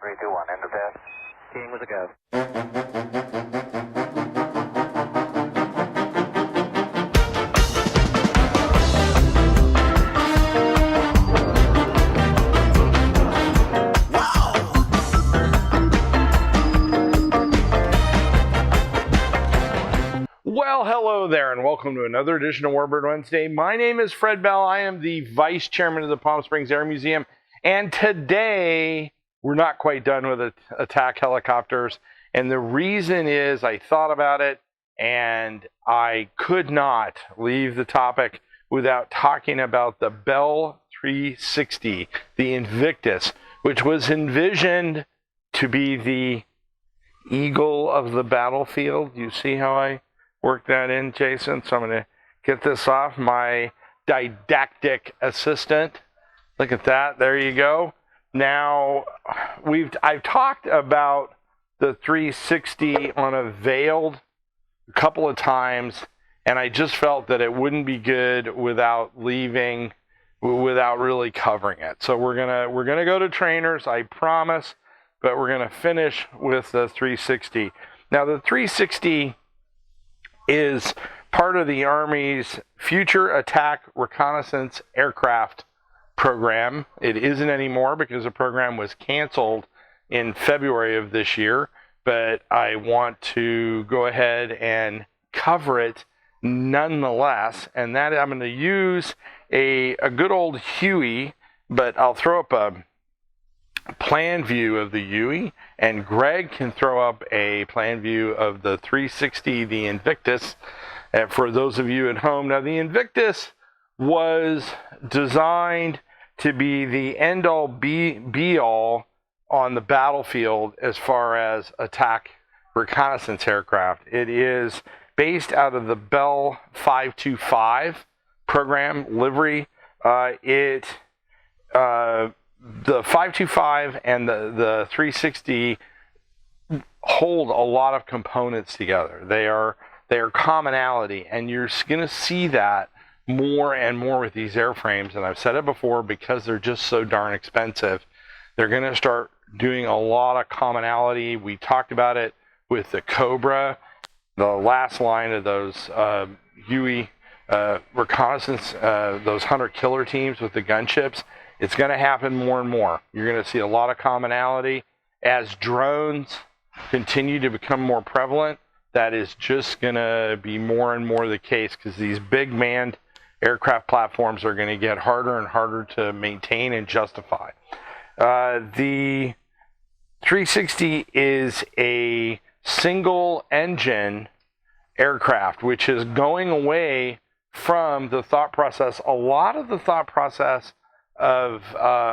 3, 2, 1, end of test. King with a go. Well, hello there, and welcome to another edition of Warbird Wednesday. My name is Fred Bell. I am the Vice Chairman of the Palm Springs Air Museum, and today we're not quite done with attack helicopters. And the reason is I thought about it, and I could not leave the topic without talking about the Bell 360, the Invictus, which was envisioned to be the eagle of the battlefield. You see how I work that in, Jason? So I'm going to get this off. My didactic assistant. Look at that. There you go. Now, I've talked about the 360 on a veiled a couple of times, and I just felt that it wouldn't be good without really covering it. So we're gonna go to trainers, I promise, but we're gonna finish with the 360. Now, the 360 is part of the Army's Future Attack Reconnaissance Aircraft program. It isn't anymore because the program was canceled in February of this year, but I want to go ahead and cover it nonetheless, and that I'm going to use a good old Huey, but I'll throw up a plan view of the Huey, and Greg can throw up a plan view of the 360, the Invictus, for those of you at home. Now, the Invictus was designed to be the end-all, be-all on the battlefield as far as attack reconnaissance aircraft. It is based out of the Bell 525 program livery. The 525 and the 360 hold a lot of components together. They are commonality, and you're going to see that more and more with these airframes. And I've said it before, because they're just so darn expensive, they're going to start doing a lot of commonality. We talked about it with the Cobra, the last line of those Huey reconnaissance, those hunter killer teams with the gunships. It's going to happen more and more. You're going to see a lot of commonality. As drones continue to become more prevalent, that is just going to be more and more the case, because these big manned aircraft platforms are going to get harder and harder to maintain and justify. The 360 is a single engine aircraft, which is going away from the thought process. A lot of the thought process of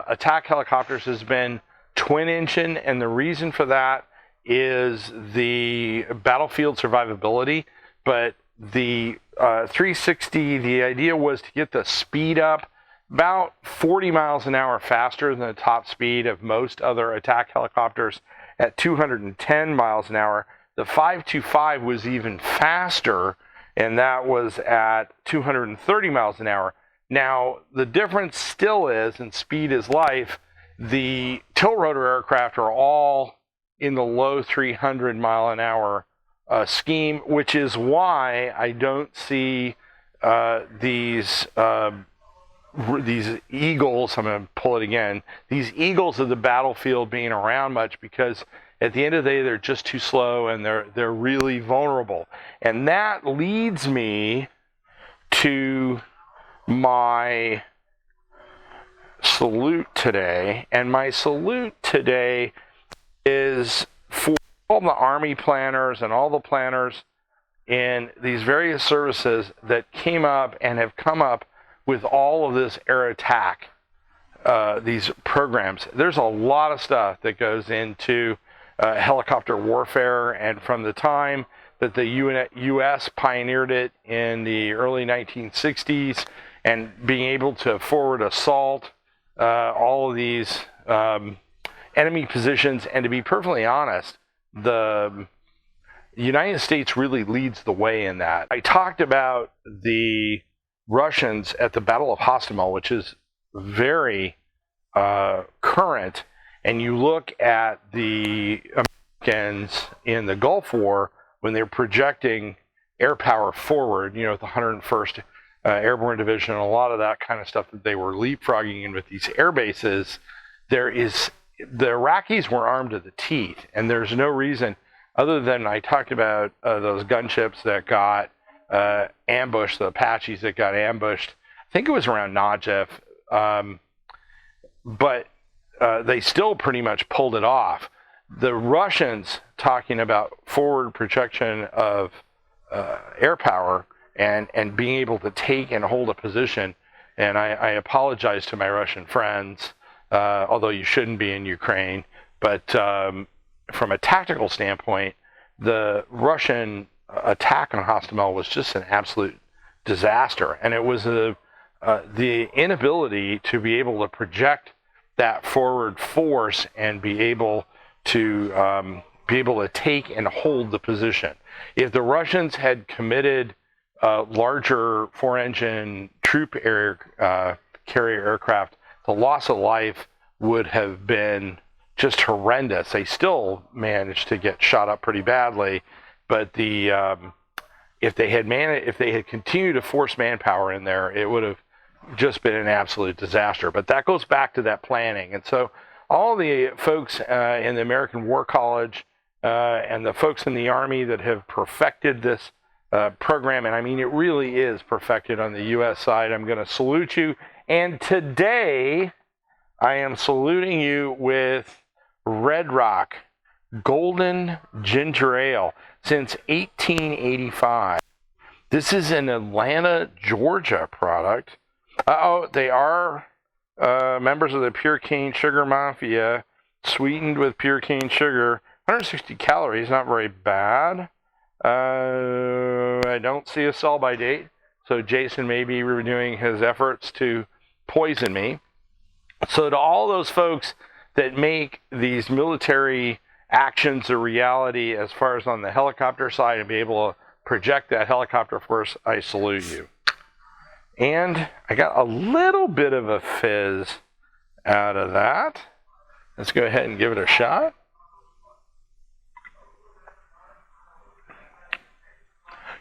attack helicopters has been twin engine, and the reason for that is the battlefield survivability. But the 360, the idea was to get the speed up about 40 miles an hour faster than the top speed of most other attack helicopters at 210 miles an hour. The 525 was even faster, and that was at 230 miles an hour. Now, the difference still is, and speed is life, the tiltrotor aircraft are all in the low 300 mile an hour scheme, which is why I don't see these eagles, I'm going to pull it again, these eagles of the battlefield being around much, because at the end of the day, they're just too slow, and they're really vulnerable. And that leads me to my salute today. And my salute today is for all the Army planners and all the planners in these various services that came up and have come up with all of this air attack, these programs. There's a lot of stuff that goes into helicopter warfare, and from the time that the U.S. pioneered it in the early 1960s, and being able to forward assault all of these enemy positions. And to be perfectly honest, the United States really leads the way in that. I talked about the Russians at the Battle of Hostomel, which is very current, And you look at the Americans in the Gulf War when they're projecting air power forward, you know, with the 101st Airborne Division, and a lot of that kind of stuff that they were leapfrogging in with these air bases. The Iraqis were armed to the teeth, and there's no reason other than I talked about those gunships that got ambushed, the Apaches that got ambushed. I think it was around Najaf, but they still pretty much pulled it off. The Russians, talking about forward projection of air power and being able to take and hold a position, and I apologize to my Russian friends, although you shouldn't be in Ukraine, but from a tactical standpoint, the Russian attack on Hostomel was just an absolute disaster, and it was the inability to be able to project that forward force and be able to take and hold the position. If the Russians had committed larger four-engine troop carrier aircraft, the loss of life would have been just horrendous. They still managed to get shot up pretty badly, but if they had continued to force manpower in there, it would have just been an absolute disaster. But that goes back to that planning. And so all the folks in the American War College and the folks in the Army that have perfected this program, and I mean it really is perfected on the U.S. side, I'm going to salute you. And today I am saluting you with Red Rock Golden Ginger Ale since 1885. This is an Atlanta, Georgia product. They are members of the Pure Cane Sugar Mafia, sweetened with pure cane sugar. 160 calories, not very bad. I don't see a sell-by date, so Jason may be renewing his efforts to poison me. So to all those folks that make these military actions a reality as far as on the helicopter side and be able to project that helicopter force, I salute you. And I got a little bit of a fizz out of that. Let's go ahead and give it a shot.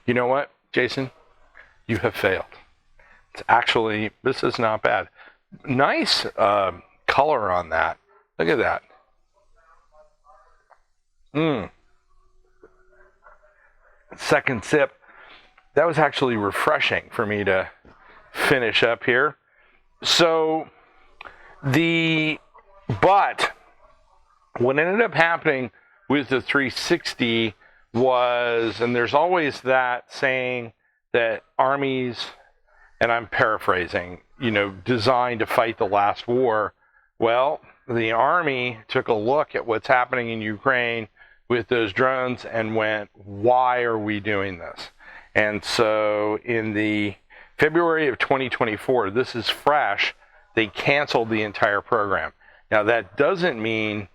You know what, Jason? You have failed. It's actually, this is not bad. Nice color on that. Look at that. Second sip. That was actually refreshing for me to finish up here. So but what ended up happening with the 360 was, and there's always that saying that armies, and I'm paraphrasing, designed to fight the last war. Well, the Army took a look at what's happening in Ukraine with those drones and went, why are we doing this? And so in the February of 2024, this is fresh, they canceled the entire program. Now that doesn't mean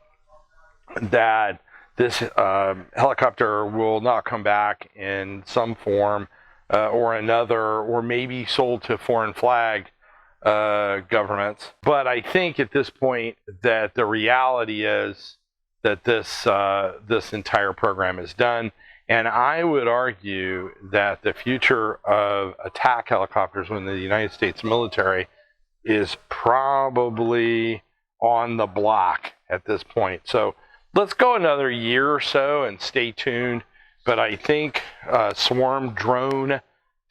that this helicopter will not come back in some form or another, or maybe sold to foreign flag governments. But I think at this point that the reality is that this entire program is done. And I would argue that the future of attack helicopters within the United States military is probably on the block at this point. So let's go another year or so and stay tuned. But I think swarm drone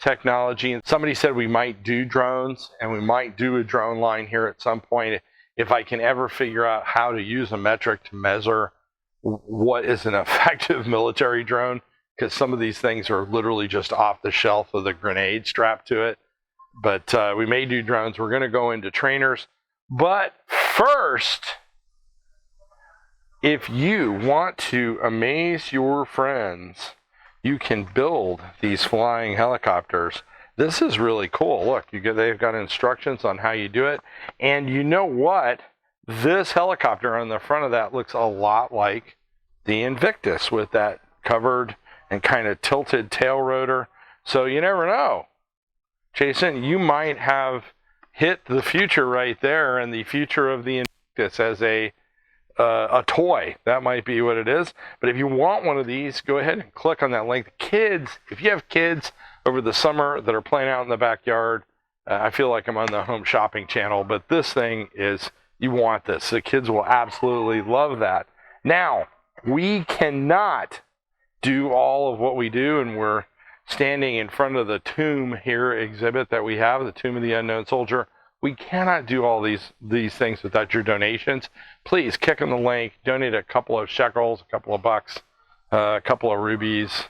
technology, and somebody said we might do drones, and we might do a drone line here at some point if I can ever figure out how to use a metric to measure what is an effective military drone, because some of these things are literally just off the shelf with a grenade strapped to it. But we may do drones. We're going to go into trainers. But first, if you want to amaze your friends, you can build these flying helicopters. This is really cool. Look, they've got instructions on how you do it. And you know what? This helicopter on the front of that looks a lot like the Invictus with that covered and kind of tilted tail rotor. So you never know. Jason, you might have hit the future right there, and the future of the Invictus as a a toy. That might be what it is. But if you want one of these, go ahead and click on that link. Kids, if you have kids over the summer that are playing out in the backyard, I feel like I'm on the home shopping channel, but this thing is, you want this. The kids will absolutely love that. Now, we cannot do all of what we do, and we're standing in front of the tomb here exhibit that we have, the Tomb of the Unknown Soldier. We cannot do all these things without your donations. Please click on the link, donate a couple of shekels, a couple of bucks, a couple of rubies,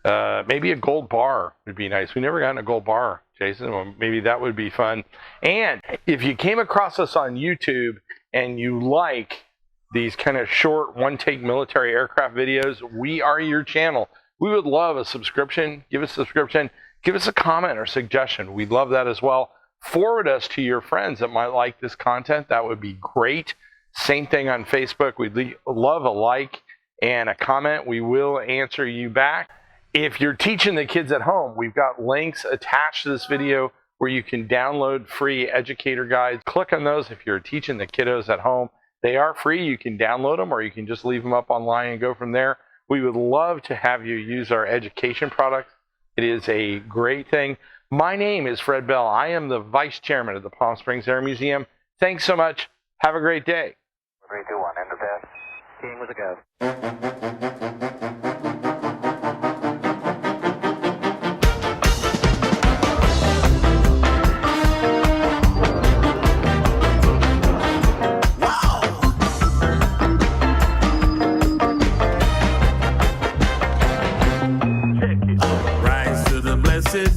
maybe a gold bar would be nice. We never gotten a gold bar, Jason. Well, maybe that would be fun. And if you came across us on YouTube and you like these kind of short one-take military aircraft videos, we are your channel. We would love a subscription. Give us a subscription. Give us a comment or suggestion. We'd love that as well. Forward us to your friends that might like this content. That would be great. Same thing on Facebook. We'd love a like and a comment. We will answer you back. If you're teaching the kids at home, we've got links attached to this video where you can download free educator guides. Click on those if you're teaching the kiddos at home. They are free. You can download them, or you can just leave them up online and go from there. We would love to have you use our education products. It is a great thing. My name is Fred Bell. I am the Vice Chairman of the Palm Springs Air Museum. Thanks so much. Have a great day. 3, 2, 1, end of test. King with a go.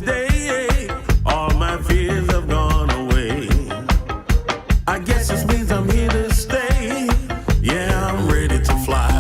Day, all my fears have gone away. I guess this means I'm here to stay. Yeah, I'm ready to fly.